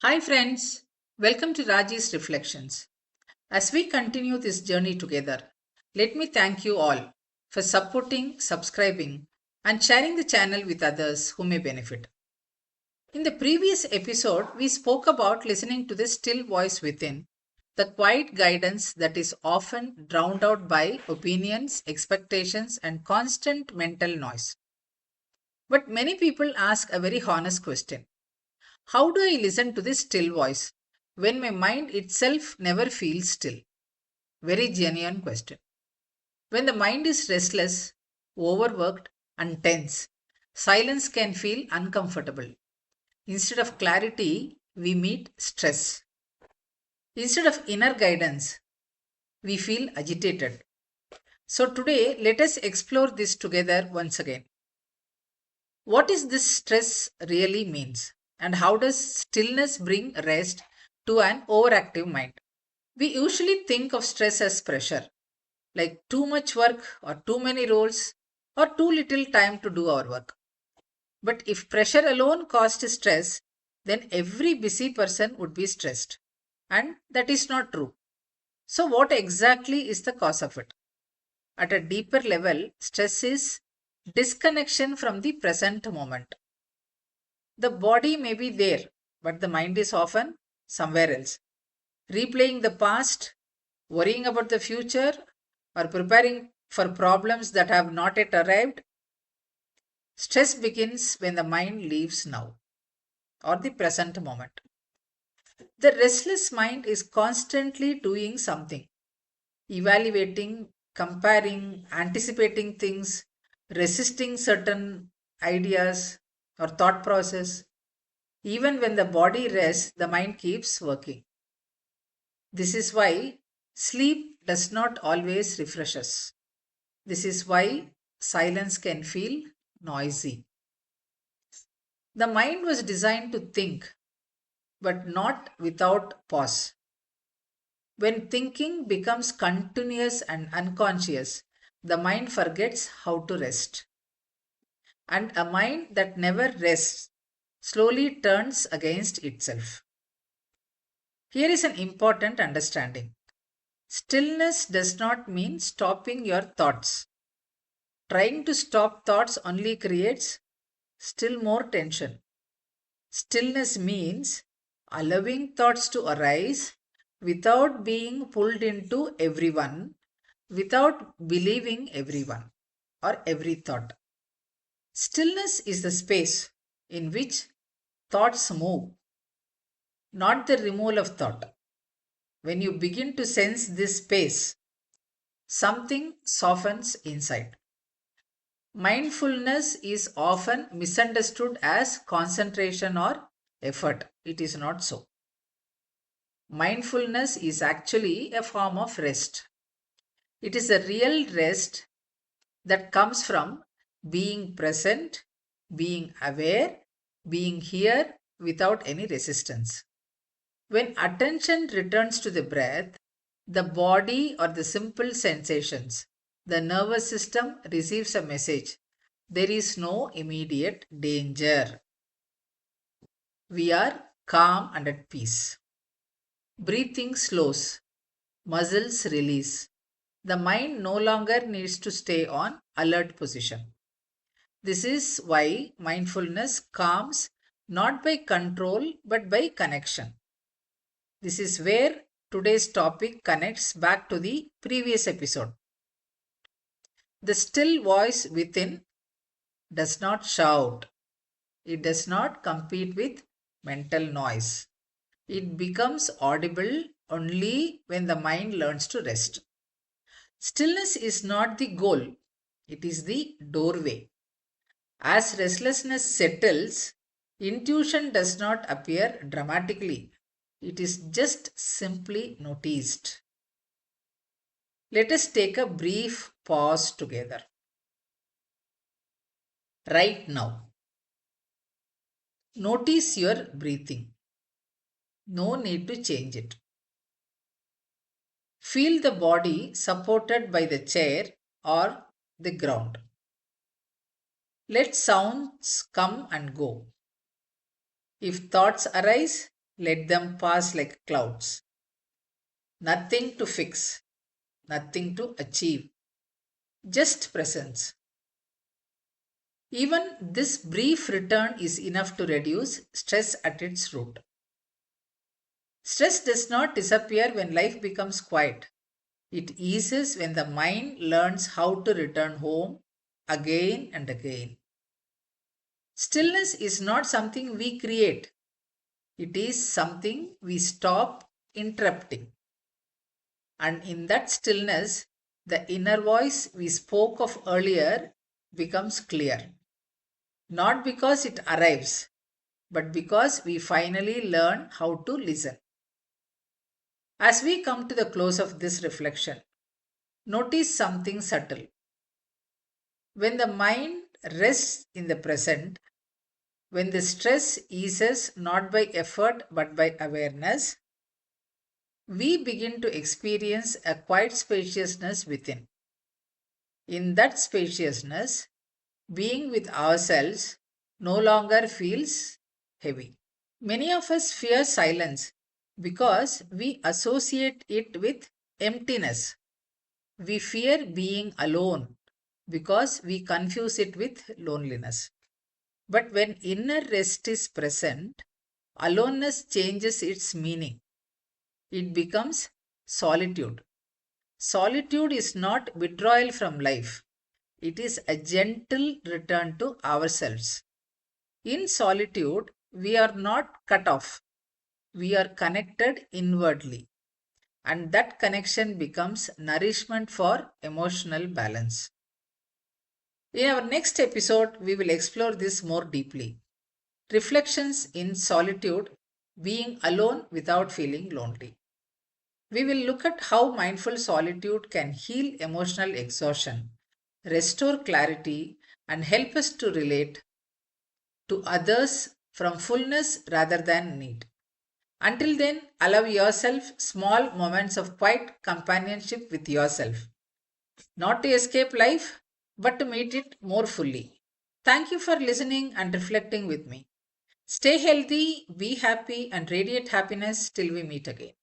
Hi, friends. Welcome to Rajis Reflections. As we continue this journey together, let me thank you all for supporting, subscribing, and sharing the channel with others who may benefit. In the previous episode, we spoke about listening to the still voice within, the quiet guidance that is often drowned out by opinions, expectations, and constant mental noise. But many people ask a very honest question: how do I listen to this still voice when my mind itself never feels still? Very genuine question. When the mind is restless, overworked, and tense, silence can feel uncomfortable. Instead of clarity, we meet stress. Instead of inner guidance, we feel agitated. So today, let us explore this together once again. What is this stress really means? And how does stillness bring rest to an overactive mind? We usually think of stress as pressure, like too much work or too many roles or too little time to do our work. But if pressure alone caused stress, then every busy person would be stressed. And that is not true. So, what exactly is the cause of it? At a deeper level, stress is disconnection from the present moment. The body may be there, but the mind is often somewhere else, replaying the past, worrying about the future, or preparing for problems that have not yet arrived. Stress begins when the mind leaves now or the present moment. The restless mind is constantly doing something, evaluating, comparing, anticipating things, resisting certain ideas or thought process. Even when the body rests, the mind keeps working. This is why sleep does not always refresh us. This is why silence can feel noisy. The mind was designed to think, but not without pause. When thinking becomes continuous and unconscious, the mind forgets how to rest. And a mind that never rests slowly turns against itself. Here is an important understanding: stillness does not mean stopping your thoughts. Trying to stop thoughts only creates still more tension. Stillness means allowing thoughts to arise without being pulled into everyone, without believing everyone or every thought. Stillness is the space in which thoughts move, not the removal of thought. When you begin to sense this space, something softens inside. Mindfulness is often misunderstood as concentration or effort. It is not so. Mindfulness is actually a form of rest. It is a real rest that comes from being present, being aware, being here without any resistance. When attention returns to the breath, the body or the simple sensations, the nervous system receives a message. There is no immediate danger. We are calm and at peace. Breathing slows, muscles release. The mind no longer needs to stay on alert position. This is why mindfulness calms not by control but by connection. This is where today's topic connects back to the previous episode. The still voice within does not shout, it does not compete with mental noise. It becomes audible only when the mind learns to rest. Stillness is not the goal, it is the doorway. As restlessness settles, intuition does not appear dramatically, it is just simply noticed. Let us take a brief pause together. Right now, notice your breathing. No need to change it. Feel the body supported by the chair or the ground. Let sounds come and go. If thoughts arise, Let them pass like clouds. Nothing to fix, nothing to achieve, just presence. Even this brief return is enough to reduce stress at its root. Stress does not disappear when life becomes quiet. It eases when the mind learns how to return home again and again. Stillness is not something we create, it is something we stop interrupting. And in that stillness, the inner voice we spoke of earlier becomes clear. Not because it arrives, but because we finally learn how to listen. As we come to the close of this reflection, notice something subtle. When the mind rests in the present, when the stress eases not by effort but by awareness, we begin to experience a quiet spaciousness within. In that spaciousness, being with ourselves no longer feels heavy. Many of us fear silence because we associate it with emptiness. We fear being alone because we confuse it with loneliness. But when inner rest is present, aloneness changes its meaning. It becomes solitude. Solitude is not withdrawal from life, it is a gentle return to ourselves. In solitude, we are not cut off, we are connected inwardly, and that connection becomes nourishment for emotional balance. In our next episode, we will explore this more deeply. Reflections in solitude, being alone without feeling lonely. We will look at how mindful solitude can heal emotional exhaustion, restore clarity, and help us to relate to others from fullness rather than need. Until then, allow yourself small moments of quiet companionship with yourself, not to escape life, but to meet it more fully. Thank you for listening and reflecting with me. Stay healthy, be happy, and radiate happiness till we meet again.